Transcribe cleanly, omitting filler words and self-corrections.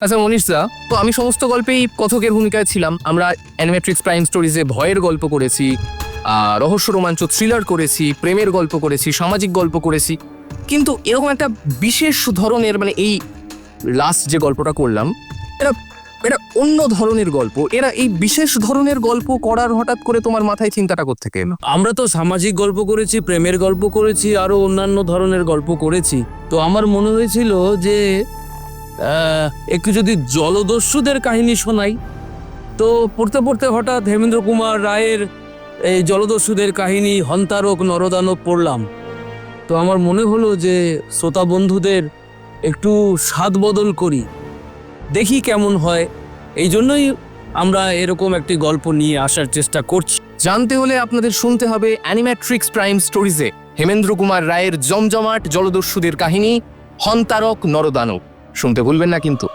আচ্ছা মনীষদা, তো আমি সমস্ত গল্পেই কথকের ভূমিকায় ছিলাম। আমরা অ্যানিমেট্রিক্স প্রাইম স্টোরিজে ভয়ের গল্প করেছি, রহস্য রোমাঞ্চ থ্রিলার করেছি, প্রেমের গল্প করেছি, সামাজিক গল্প করেছি, কিন্তু এরকম একটা বিশেষ ধরনের মানে এই লাস্ট যে গল্পটা করলাম, এটা এটা অন্য ধরনের গল্প। এরা এই বিশেষ ধরনের গল্প করার হঠাৎ করে তোমার মাথায় চিন্তাটা কোত্থেকে এলো? আমরা তো সামাজিক গল্প করেছি, প্রেমের গল্প করেছি, আরো অন্যান্য ধরনের গল্প করেছি। তো আমার মনে হয়েছিল যে একটু যদি জলদস্যুদের কাহিনী শোনাই। তো পড়তে পড়তে হঠাৎ হেমেন্দ্র কুমার রায়ের এই জলদস্যুদের কাহিনী হন্তারক নরদানব পড়লাম। তো আমার মনে হলো যে শ্রোতা বন্ধুদের একটু স্বাদ বদল করি, দেখি কেমন হয়। এই জন্যই আমরা এরকম একটি গল্প নিয়ে আসার চেষ্টা করছি। জানতে হলে আপনাদের শুনতে হবে অ্যানিমেট্রিক্স প্রাইম স্টোরিজে হেমেন্দ্র কুমার রায়ের জমজমাট জলদস্যুদের কাহিনী হন্তারক নরদানব। শুনতে ভুলবেন না কিন্তু।